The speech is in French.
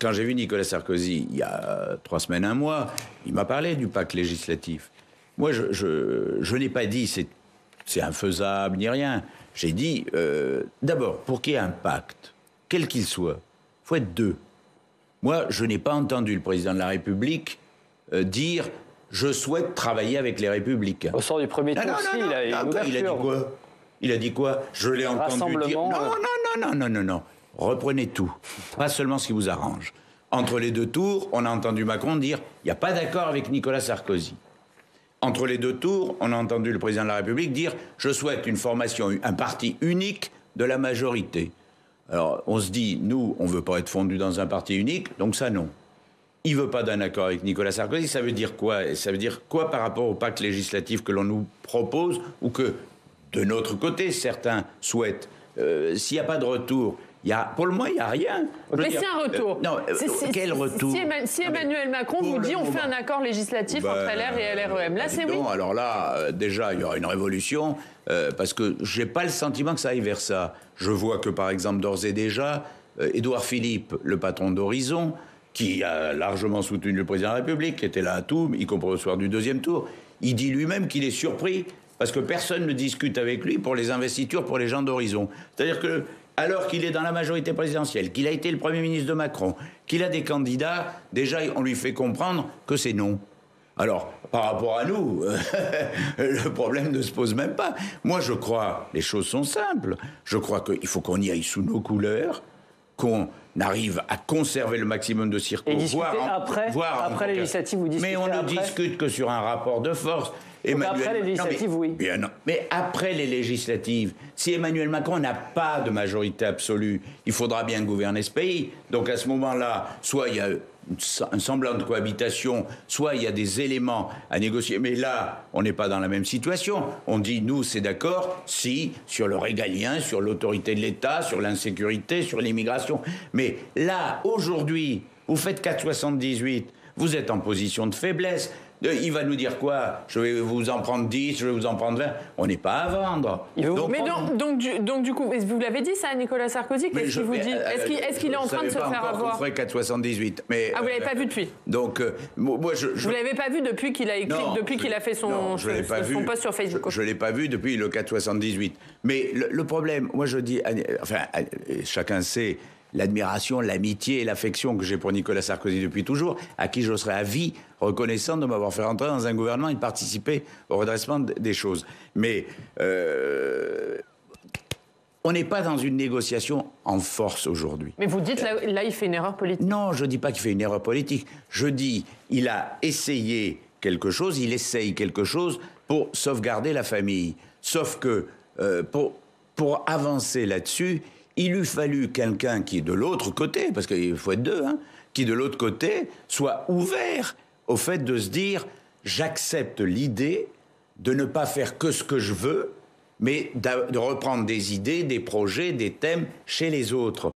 quand j'ai vu Nicolas Sarkozy il y a 3 semaines, un mois, il m'a parlé du pacte législatif. Moi, je n'ai pas dit c'est infaisable ni rien. J'ai dit, d'abord, pour qu'il y ait un pacte, quel qu'il soit, il faut être deux. Moi, je n'ai pas entendu le président de la République dire « je souhaite travailler avec les Républicains ». Au sort du premier tour aussi, il a une ouverture. Il a dit quoi? Il a dit quoi? Je l'ai entendu dire... Non. Reprenez tout. Pas seulement ce qui vous arrange. Entre les 2 tours, on a entendu Macron dire « il n'y a pas d'accord avec Nicolas Sarkozy ». Entre les 2 tours, on a entendu le président de la République dire « je souhaite une formation, un parti unique de la majorité ». Alors, on se dit, nous, on ne veut pas être fondu dans un parti unique, donc ça, non. Il ne veut pas d'un accord avec Nicolas Sarkozy, ça veut dire quoi? Ça veut dire quoi par rapport au pacte législatif que l'on nous propose, ou que, de notre côté, certains souhaitent? S'il n'y a pas de retour, pour le moment, il n'y a rien. Mais c'est un retour. Quel retour? Si Emmanuel Macron vous dit on fait un accord législatif entre LR et LREM, là c'est oui. Alors là, déjà, il y aura une révolution, parce que je n'ai pas le sentiment que ça aille vers ça. Je vois que, par exemple, d'ores et déjà, Édouard Philippe, le patron d'Horizon, qui a largement soutenu le président de la République, qui était là à tout, y compris au soir du 2e tour, il dit lui-même qu'il est surpris, parce que personne ne discute avec lui pour les investitures pour les gens d'Horizon. C'est-à-dire que, alors qu'il est dans la majorité présidentielle, qu'il a été le Premier ministre de Macron, qu'il a des candidats, déjà on lui fait comprendre que c'est non. Alors, par rapport à nous, le problème ne se pose même pas. Moi, je crois, les choses sont simples. Je crois qu'il faut qu'on y aille sous nos couleurs, qu'on arrive à conserver le maximum de circos. Et discuter après les législatives, vous discutez. Mais on ne discute que sur un rapport de force. Après les législatives, oui. Bien non. Mais après les législatives, si Emmanuel Macron n'a pas de majorité absolue, il faudra bien gouverner ce pays. Donc à ce moment-là, soit il y a un semblant de cohabitation, soit il y a des éléments à négocier. Mais là, on n'est pas dans la même situation. On dit, nous, c'est d'accord, si, sur le régalien, sur l'autorité de l'État, sur l'insécurité, sur l'immigration. Mais là, aujourd'hui, vous faites 4,78, vous êtes en position de faiblesse. Il va nous dire quoi? Je vais vous en prendre 10, je vais vous en prendre 20. On n'est pas à vendre. Donc, du coup, vous l'avez dit ça à Nicolas Sarkozy? Qu'est-ce qu'il vous dit? Est-ce qu'il est en train de se faire avoir? Je ferait 4,78. Mais, vous l'avez pas vu depuis? Donc, moi, vous l'avez pas vu depuis qu'il a écrit, depuis qu'il a fait son post sur Facebook? Je l'ai pas vu depuis le 4,78. Mais le problème, moi je dis, enfin, chacun sait l'admiration, l'amitié et l'affection que j'ai pour Nicolas Sarkozy depuis toujours, à qui je serai à vie reconnaissant de m'avoir fait rentrer dans un gouvernement et de participer au redressement des choses. Mais on n'est pas dans une négociation en force aujourd'hui. Mais vous dites, là, il fait une erreur politique. Non, je ne dis pas qu'il fait une erreur politique. Je dis, il a essayé quelque chose, il essaye quelque chose pour sauvegarder la famille. Sauf que pour avancer là-dessus, il eût fallu quelqu'un qui, de l'autre côté, parce qu'il faut être deux, qui, de l'autre côté, soit ouvert au fait de se dire « j'accepte l'idée de ne pas faire que ce que je veux, mais de reprendre des idées, des projets, des thèmes chez les autres ».